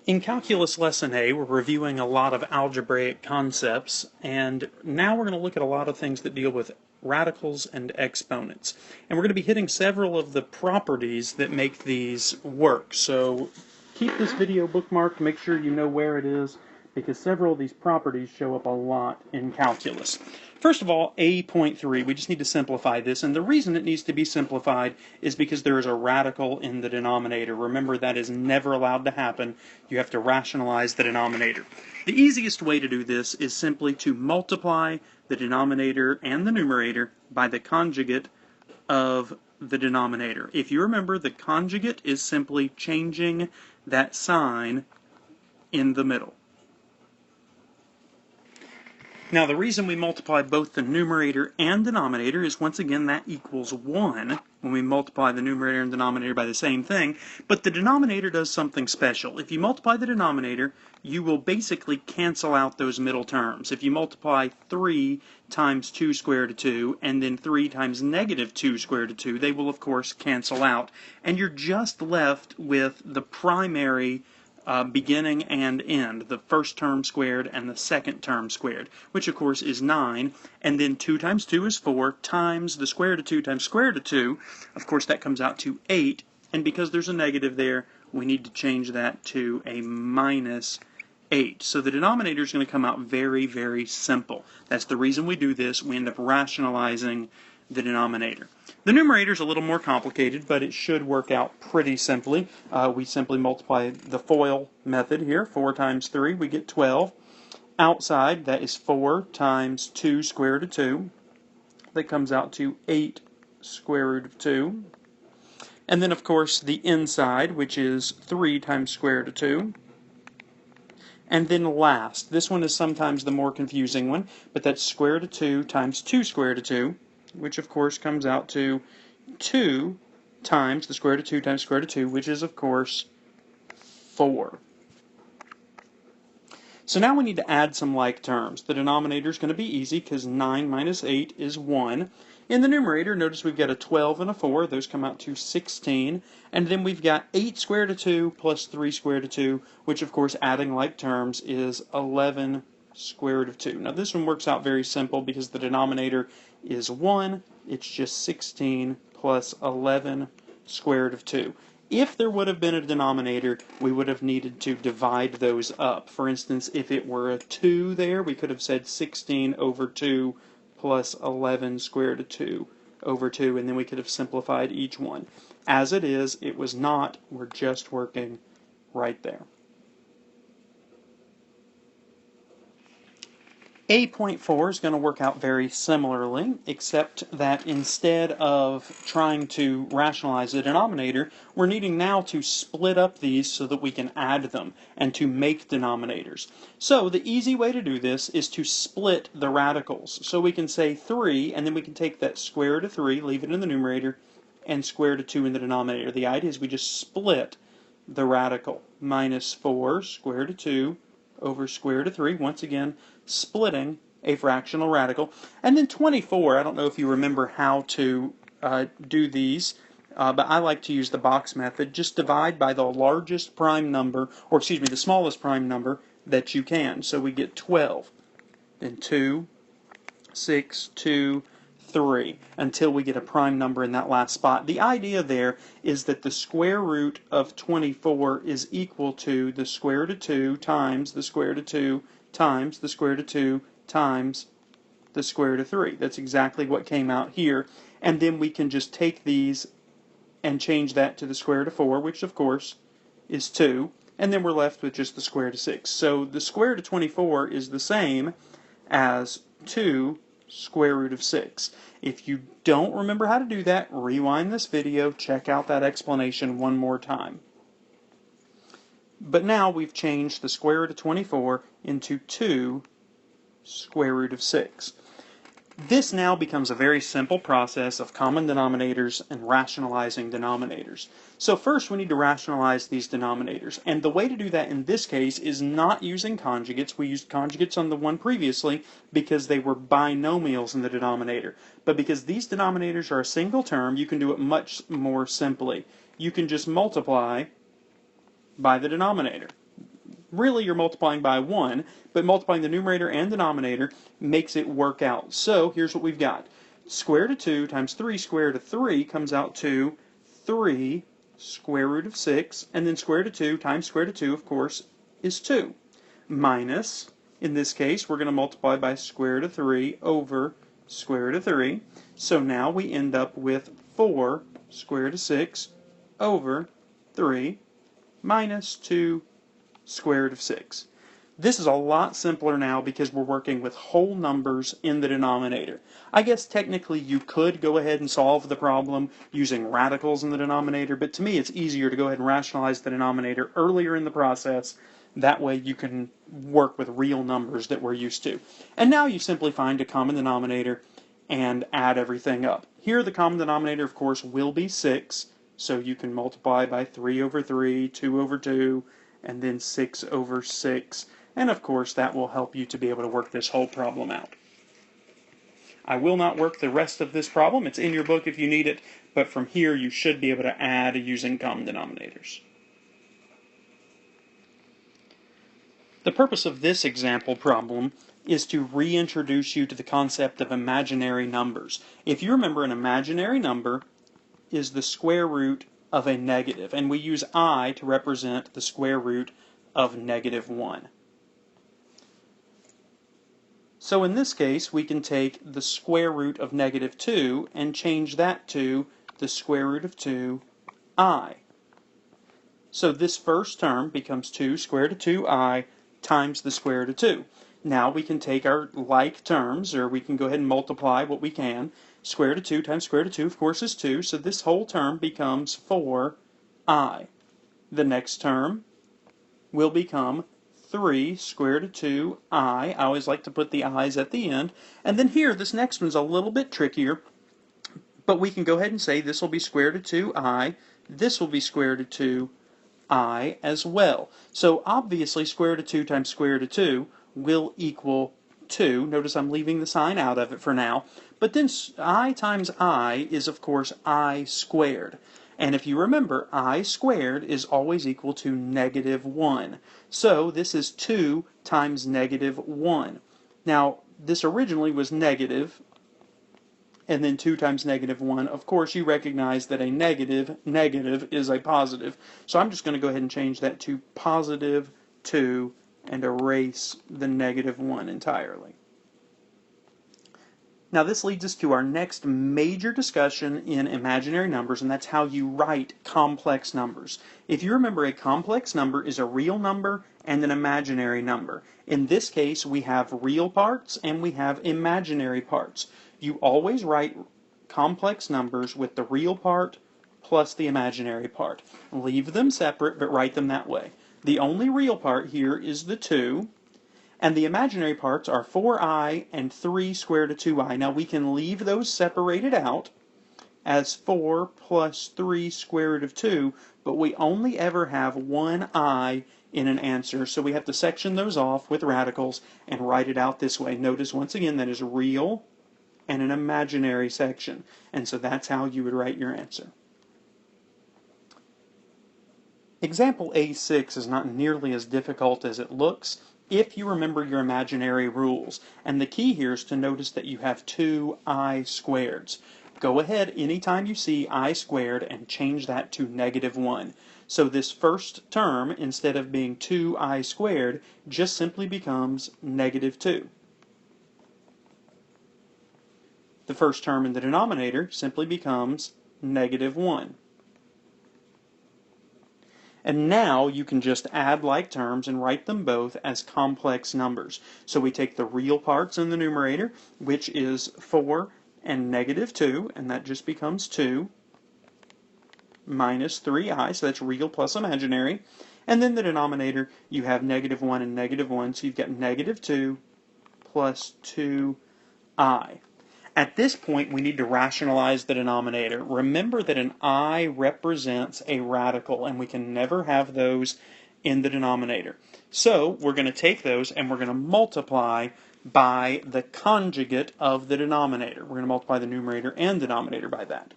In Calculus Lesson A, we're reviewing a lot of algebraic concepts, and now we're going to look at a lot of things that deal with radicals and exponents. And we're going to be hitting several of the properties that make these work. So keep this video bookmarked, make sure you know where it is, because several of these properties show up a lot in calculus. First of all, A.3, we just need to simplify this, and the reason it needs to be simplified is because there is a radical in the denominator. Remember, that is never allowed to happen. You have to rationalize the denominator. The easiest way to do this is simply to multiply the denominator and the numerator by the conjugate of the denominator. If you remember, the conjugate is simply changing that sign in the middle. Now, the reason we multiply both the numerator and denominator is, once again, that equals 1 when we multiply the numerator and denominator by the same thing, but the denominator does something special. If you multiply the denominator, you will basically cancel out those middle terms. If you multiply 3 times 2 squared to 2 and then 3 times negative 2 squared to 2, they will, of course, cancel out, and you're just left with the primary beginning and end, the first term squared and the second term squared, which of course is 9, and then 2 times 2 is 4, times the square root of 2 times square root of 2, of course that comes out to 8, and because there's a negative there, we need to change that to a minus 8. So the denominator is going to come out very, very simple. That's the reason we do this. We end up rationalizing the denominator. The numerator is a little more complicated, but it should work out pretty simply. We simply multiply the FOIL method here. 4 times 3, we get 12. Outside, that is 4 times 2 square root of 2. That comes out to 8 square root of 2. And then, of course, the inside, which is 3 times square root of 2. And then last, this one is sometimes the more confusing one, but that's square root of 2 times 2 square root of 2, which of course comes out to 2 times the square root of 2 times square root of 2, which is of course 4. So now we need to add some like terms. The denominator is going to be easy because 9 minus 8 is 1. In the numerator, notice we've got a 12 and a 4. Those come out to 16. And then we've got 8 square root of 2 plus 3 square root of 2, which of course, adding like terms, is 11 square root of 2. Now this one works out very simple because the denominator is 1. It's just 16 plus 11 square root of 2. If there would have been a denominator, we would have needed to divide those up. For instance, if it were a 2 there, we could have said 16 over 2 plus 11 square root of 2 over 2, and then we could have simplified each one. As it is, it was not. We're just working right there. A.4 is going to work out very similarly, except that instead of trying to rationalize the denominator, we're needing now to split up these so that we can add them and to make denominators. So the easy way to do this is to split the radicals. So we can say 3, and then we can take that square root of 3, leave it in the numerator, and square root of 2 in the denominator. The idea is we just split the radical. Minus 4 square root of 2 over square root of 3, once again, splitting a fractional radical. And then 24, I don't know if you remember how to do these, but I like to use the box method. Just divide by the largest prime number, or excuse me, the smallest prime number that you can. So we get 12, then 2, 6, 2, 3, until we get a prime number in that last spot. The idea there is that the square root of 24 is equal to the square root of 2 times the square root of 2 times the square root of 2 times the square root of 3. That's exactly what came out here. And then we can just take these and change that to the square root of 4, which of course is 2. And then we're left with just the square root of 6. So the square root of 24 is the same as 2 square root of 6. If you don't remember how to do that, rewind this video, check out that explanation one more time. But now we've changed the square root of 24 into 2 square root of 6. This now becomes a very simple process of common denominators and rationalizing denominators. So first we need to rationalize these denominators, and the way to do that in this case is not using conjugates. We used conjugates on the one previously because they were binomials in the denominator. But because these denominators are a single term, you can do it much more simply. You can just multiply by the denominator. Really, you're multiplying by 1, but multiplying the numerator and denominator makes it work out. So here's what we've got. Square root of 2 times 3 square root of 3 comes out to 3 square root of 6, and then square root of 2 times square root of 2, of course, is 2. Minus, in this case, we're going to multiply by square root of 3 over square root of 3. So now we end up with 4 square root of 6 over 3 minus 2 square root of 6. This is a lot simpler now because we're working with whole numbers in the denominator. I guess technically you could go ahead and solve the problem using radicals in the denominator, but to me it's easier to go ahead and rationalize the denominator earlier in the process. That way you can work with real numbers that we're used to. And now you simply find a common denominator and add everything up. Here the common denominator, of course, will be 6, so you can multiply by 3 over 3, 2 over 2, and then 6 over 6. And of course, that will help you to be able to work this whole problem out. I will not work the rest of this problem. It's in your book if you need it, but from here you should be able to add using common denominators. The purpose of this example problem is to reintroduce you to the concept of imaginary numbers. If you remember, an imaginary number is the square root of a negative, and we use I to represent the square root of negative 1. So in this case, we can take the square root of negative 2 and change that to the square root of 2i. So this first term becomes 2 square root of 2i times the square root of 2. Now we can take our like terms, or we can go ahead and multiply what we can. Square root of 2 times square root of 2, of course, is 2, so this whole term becomes 4i. The next term will become 3 square root of 2i. I always like to put the i's at the end. And then here, this next one's a little bit trickier, but we can go ahead and say this will be square root of 2i, this will be square root of 2i as well. So obviously, square root of 2 times square root of 2 will equal 2. Notice I'm leaving the sign out of it for now. But then I times I is, of course, I squared. And if you remember, I squared is always equal to negative 1. So this is 2 times negative 1. Now, this originally was negative, and then 2 times negative 1. Of course, you recognize that a negative is a positive. So I'm just going to go ahead and change that to positive 2 and erase the negative 1 entirely. Now this leads us to our next major discussion in imaginary numbers, and that's how you write complex numbers. If you remember, a complex number is a real number and an imaginary number. In this case, we have real parts and we have imaginary parts. You always write complex numbers with the real part plus the imaginary part. Leave them separate, but write them that way. The only real part here is the 2. And the imaginary parts are 4i and 3 square root of 2i. Now we can leave those separated out as 4 plus 3 square root of 2, but we only ever have one I in an answer, so we have to section those off with radicals and write it out this way. Notice once again that is real and an imaginary section, and so that's how you would write your answer. Example A6 is not nearly as difficult as it looks if you remember your imaginary rules. And the key here is to notice that you have two I squareds. Go ahead anytime you see I squared and change that to negative 1. So this first term, instead of being 2I squared, just simply becomes negative 2. The first term in the denominator simply becomes negative 1. And now you can just add like terms and write them both as complex numbers. So we take the real parts in the numerator, which is 4 and negative 2, and that just becomes 2 minus 3i, so that's real plus imaginary. And then the denominator, you have negative 1 and negative 1, so you've got negative 2 plus 2i. At this point, we need to rationalize the denominator. Remember that an I represents a radical, and we can never have those in the denominator. So we're going to take those and we're going to multiply by the conjugate of the denominator. We're going to multiply the numerator and denominator by that.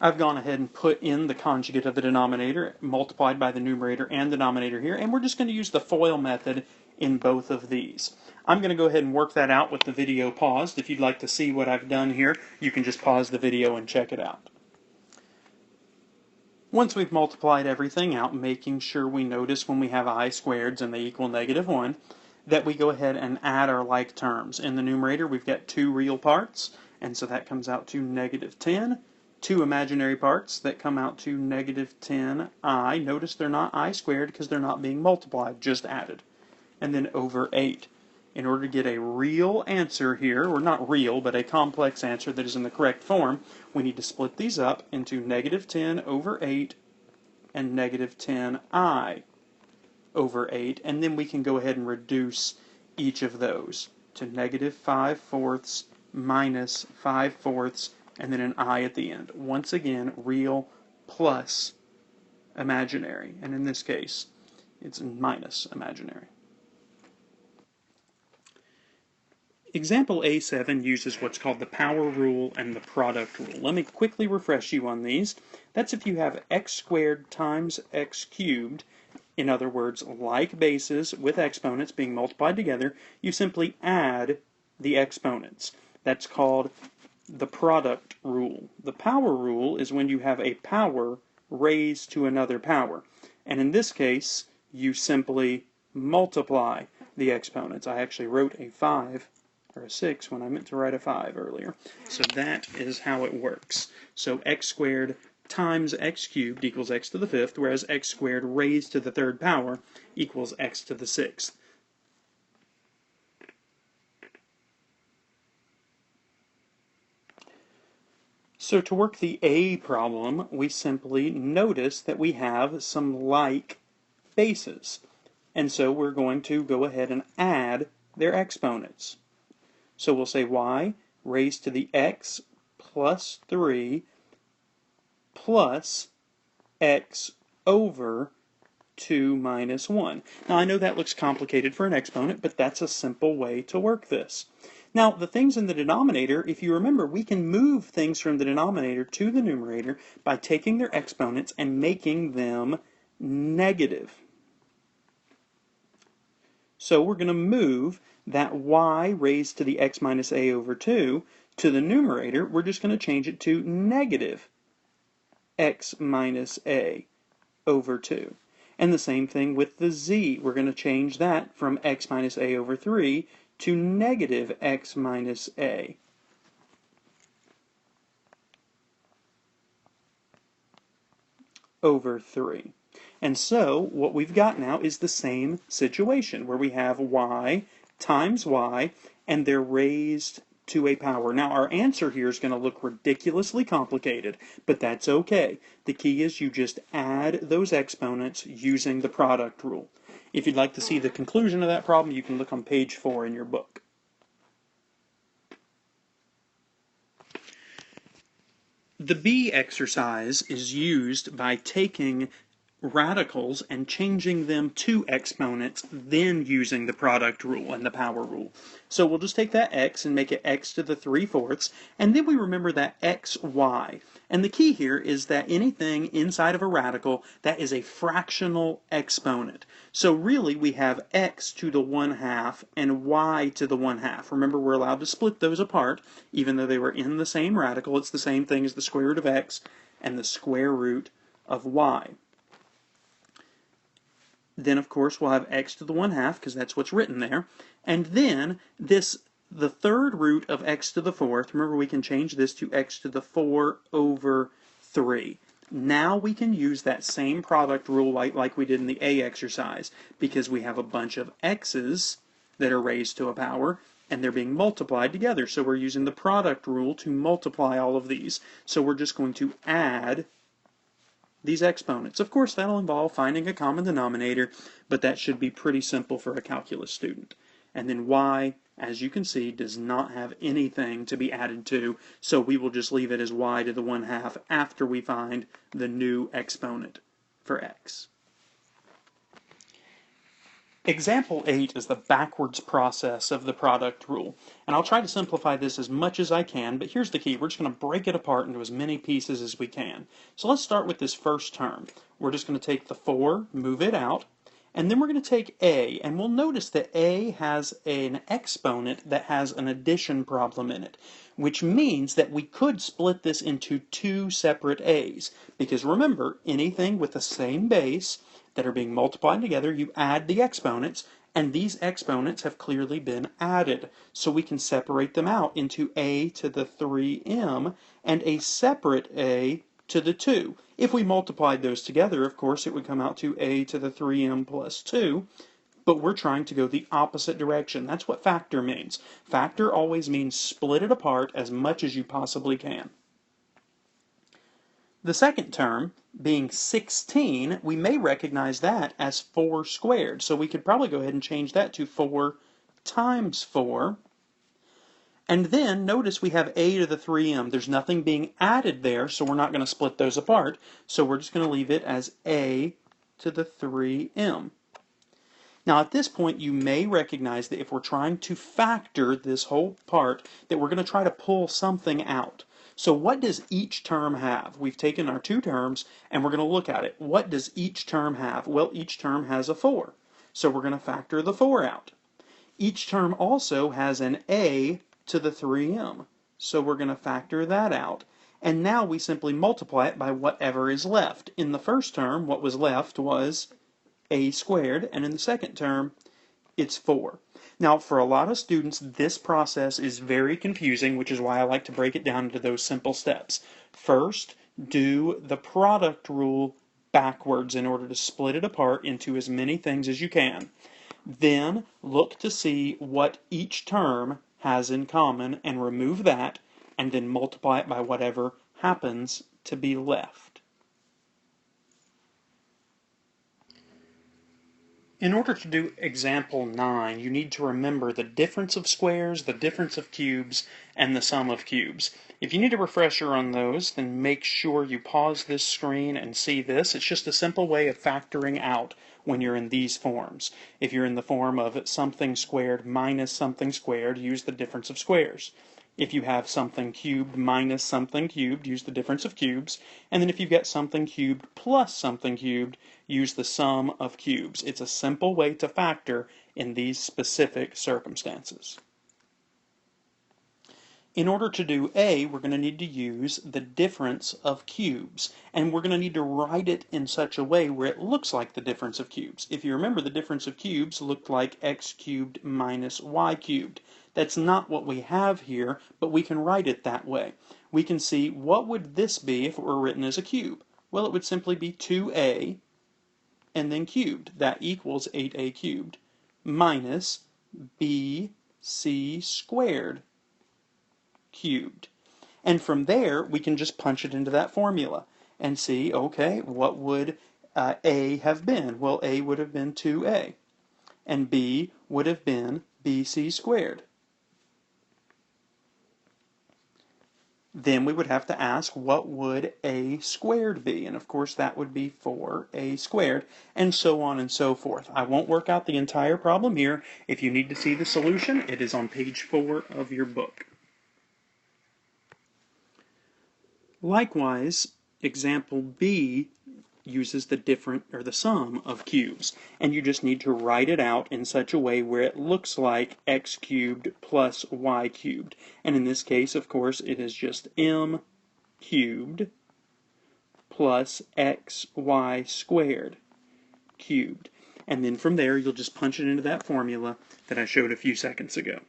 I've gone ahead and put in the conjugate of the denominator multiplied by the numerator and denominator here, and we're just going to use the FOIL method in both of these. I'm going to go ahead and work that out with the video paused. If you'd like to see what I've done here, you can just pause the video and check it out. Once we've multiplied everything out, making sure we notice when we have I squareds and they equal -1, that we go ahead and add our like terms. In the numerator, we've got 2 real parts, and so that comes out to -10. 2 imaginary parts that come out to -10i. Notice they're not I squared because they're not being multiplied, just added. And then over 8. In order to get a real answer here, or not real, but a complex answer that is in the correct form, we need to split these up into -10 over 8 and -10i over 8, and then we can go ahead and reduce each of those to -5/4 minus 5/4, and then an I at the end. Once again, real plus imaginary, and in this case, it's minus imaginary. Example A7 uses what's called the power rule and the product rule. Let me quickly refresh you on these. That's if you have x squared times x cubed, in other words, like bases with exponents being multiplied together, you simply add the exponents. That's called the product rule. The power rule is when you have a power raised to another power. And in this case, you simply multiply the exponents. I actually wrote a 5 or a 6 when I meant to write a 5 earlier. So that is how it works. So x squared times x cubed equals x to the 5th, whereas x squared raised to the 3rd power equals x to the 6th. So to work the A problem, we simply notice that we have some like bases. And so we're going to go ahead and add their exponents. So we'll say y raised to the x plus 3 plus x over 2 minus 1. Now I know that looks complicated for an exponent, but that's a simple way to work this. Now the things in the denominator, if you remember, we can move things from the denominator to the numerator by taking their exponents and making them negative. So we're going to move that y raised to the x minus a over 2 to the numerator. We're just going to change it to negative x minus a over 2. And the same thing with the z. We're going to change that from x minus a over 3 to negative x minus a. Over 3. And so what we've got now is the same situation where we have y times y, and they're raised to a power. Now our answer here is going to look ridiculously complicated, but that's okay. The key is you just add those exponents using the product rule. If you'd like to see the conclusion of that problem, you can look on page 4 in your book. The B exercise is used by taking radicals and changing them to exponents, then using the product rule and the power rule. So we'll just take that x and make it x to the 3/4, and then we remember that xy. And the key here is that anything inside of a radical that is a fractional exponent. So really we have x to the 1/2 and y to the 1/2. Remember, we're allowed to split those apart, even though they were in the same radical. It's the same thing as the square root of x and the square root of y. Then, of course, we'll have x to the 1/2, because that's what's written there. And then the third root of x to the 4th, remember we can change this to x to the 4 over 3. Now we can use that same product rule like we did in the A exercise, because we have a bunch of x's that are raised to a power, and they're being multiplied together. So we're using the product rule to multiply all of these. So we're just going to add these exponents. Of course, that'll involve finding a common denominator, but that should be pretty simple for a calculus student. And then y, as you can see, does not have anything to be added to, so we will just leave it as y to the 1/2 after we find the new exponent for x. Example 8 is the backwards process of the product rule. And I'll try to simplify this as much as I can, but here's the key. We're just going to break it apart into as many pieces as we can. So let's start with this first term. We're just going to take the 4, move it out, and then we're going to take a, and we'll notice that a has an exponent that has an addition problem in it, which means that we could split this into two separate a's. Because remember, anything with the same base that are being multiplied together, you add the exponents, and these exponents have clearly been added. So we can separate them out into a to the 3m and a separate a to the 2. If we multiplied those together, of course, it would come out to a to the 3m plus 2, but we're trying to go the opposite direction. That's what factor means. Factor always means split it apart as much as you possibly can. The second term, being 16, we may recognize that as 4 squared. So we could probably go ahead and change that to 4 times 4. And then notice we have a to the 3m. There's nothing being added there, so we're not going to split those apart. So we're just going to leave it as a to the 3m. Now at this point you may recognize that if we're trying to factor this whole part, that we're going to try to pull something out. So what does each term have? We've taken our two terms and we're going to look at it. What does each term have? Well, each term has a 4. So we're going to factor the 4 out. Each term also has an a to the 3m. So we're going to factor that out. And now we simply multiply it by whatever is left. In the first term, what was left was a squared, and in the second term, it's 4. Now, for a lot of students, this process is very confusing, which is why I like to break it down into those simple steps. First, do the product rule backwards in order to split it apart into as many things as you can. Then, look to see what each term has in common and remove that, and then multiply it by whatever happens to be left. In order to do example 9, you need to remember the difference of squares, the difference of cubes, and the sum of cubes. If you need a refresher on those, then make sure you pause this screen and see this. It's just a simple way of factoring out when you're in these forms. If you're in the form of something squared minus something squared, use the difference of squares. If you have something cubed minus something cubed, use the difference of cubes. And then if you've got something cubed plus something cubed, use the sum of cubes. It's a simple way to factor in these specific circumstances. In order to do A, we're going to need to use the difference of cubes. And we're going to need to write it in such a way where it looks like the difference of cubes. If you remember, the difference of cubes looked like x cubed minus y cubed. That's not what we have here, but we can write it that way. We can see, what would this be if it were written as a cube? Well, it would simply be 2a and then cubed. That equals 8a cubed minus bc squared cubed. And from there, we can just punch it into that formula and see, okay, what would a have been? Well, a would have been 2a, and b would have been bc squared. Then we would have to ask, what would a squared be? And of course that would be 4a squared, and so on and so forth. I won't work out the entire problem here. If you need to see the solution, it is on page 4 of your book. Likewise, example B uses the sum of cubes, and you just need to write it out in such a way where it looks like x cubed plus y cubed. And in this case, of course, it is just m cubed plus xy squared cubed. And then from there, you'll just punch it into that formula that I showed a few seconds ago.